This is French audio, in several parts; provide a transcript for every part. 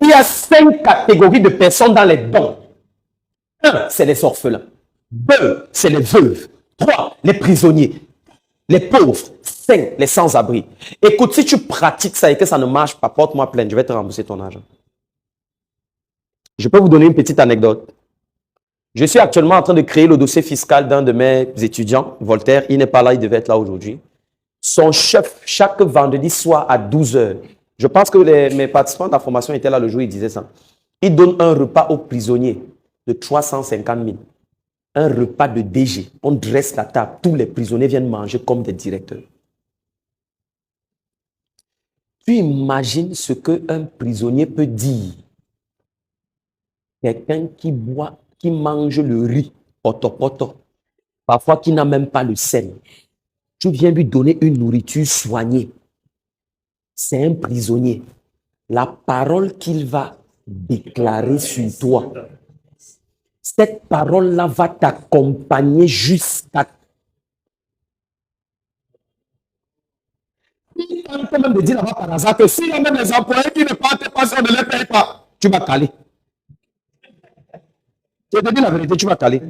Il y a 5 catégories de personnes dans les dons. 1, c'est les orphelins. 2, c'est les veuves. 3, les prisonniers. Les pauvres. 5, les sans-abri. Écoute, si tu pratiques ça et que ça ne marche pas, porte-moi plainte, je vais te rembourser ton argent. Je peux vous donner une petite anecdote. Je suis actuellement en train de créer le dossier fiscal d'un de mes étudiants, Voltaire. Il n'est pas là, il devait être là aujourd'hui. Son chef, chaque vendredi soir à 12 h, je pense que mes participants de la formation étaient là le jour où il disait ça. Il donne un repas aux prisonniers de 350 000. Un repas de DG. On dresse la table. Tous les prisonniers viennent manger comme des directeurs. Tu imagines ce qu'un prisonnier peut dire? Quelqu'un qui boit, qui mange le riz, poto, parfois qui n'a même pas le sel. Tu viens lui donner une nourriture soignée. C'est un prisonnier. La parole qu'il va déclarer sur toi, cette parole-là va t'accompagner jusqu'à... Il tente même de dire là-bas par hasard que s'il y a même des employés qui ne partent pas, si on ne les paye pas, tu vas caler. Je te dis la vérité, tu vas caler.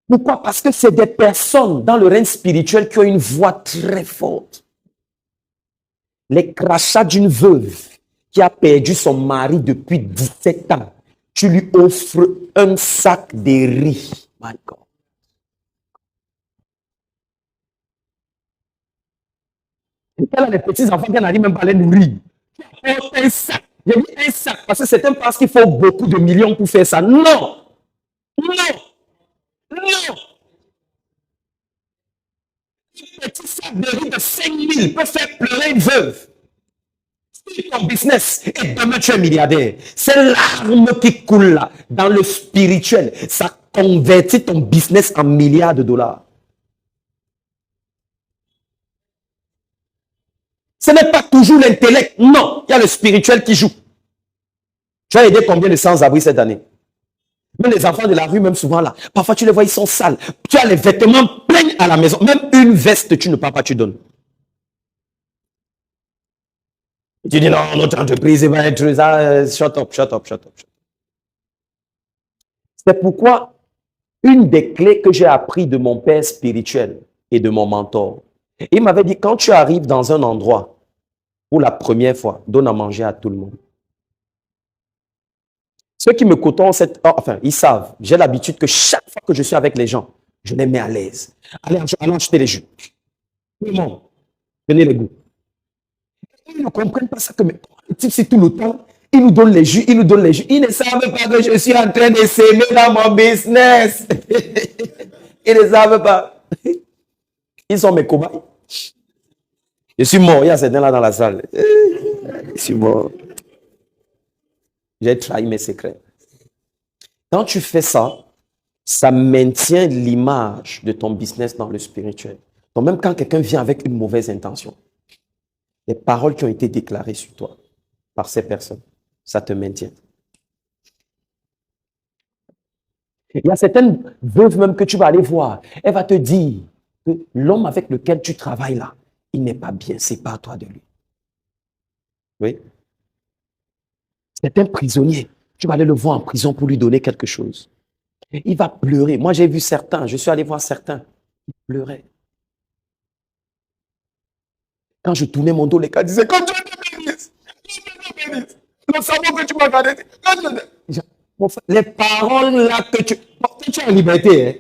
Pourquoi? Parce que c'est des personnes dans le règne spirituel qui ont une voix très forte. Les crachats d'une veuve qui a perdu son mari depuis 17 ans, tu lui offres un sac de riz. My God. Et elle a les petits-enfants qui n'arrivent même pas à les nourrir. Tu apportes un sac. J'ai dit un sac parce que certains pensent qu'il faut beaucoup de millions pour faire ça. Non! Non! Non! Un petit sac de riz de 5 000 peut faire pleurer une veuve. C'est ton business et demain tu es milliardaire. C'est l'arme qui coule là, dans le spirituel. Ça convertit ton business en milliards de dollars. Ce n'est pas toujours l'intellect. Non, il y a le spirituel qui joue. Tu as aidé combien de sans-abri cette année? Même les enfants de la rue, même souvent là, parfois tu les vois, ils sont sales. Tu as les vêtements pleins à la maison. Même une veste, tu ne peux pas, tu donnes. Tu dis non, notre entreprise va être ça. Shut up, shut up, shut up. C'est pourquoi une des clés que j'ai appris de mon père spirituel et de mon mentor, il m'avait dit, quand tu arrives dans un endroit pour la première fois, donne à manger à tout le monde. Ceux qui me côtoient, enfin, ils savent, j'ai l'habitude que chaque fois que je suis avec les gens, je les mets à l'aise. Allez acheter les jus. Tout le monde, prenez les goûts. Ils ne comprennent pas ça que c'est tout le temps. Ils nous donnent les jus, ils nous donnent les jus. Ils ne savent pas que je suis en train de s'aimer dans mon business. Ils ne savent pas. Ils sont mes cobayes. Je suis mort. Il y a certains là dans la salle. Je suis mort. J'ai trahi mes secrets. Quand tu fais ça, ça maintient l'image de ton business dans le spirituel. Donc même quand quelqu'un vient avec une mauvaise intention, les paroles qui ont été déclarées sur toi par ces personnes, ça te maintient. Il y a certaines veuves même que tu vas aller voir. Elle va te dire que l'homme avec lequel tu travailles là, il n'est pas bien, sépare-toi de lui. Oui. C'est un prisonnier. Tu vas aller le voir en prison pour lui donner quelque chose. Il va pleurer. Moi, j'ai vu certains, je suis allé voir certains. Ils pleuraient. Quand je tournais mon dos, les gars disaient, quand Dieu te bénisse, le savon que tu m'as gardé. Les paroles là que tu es en liberté, hein?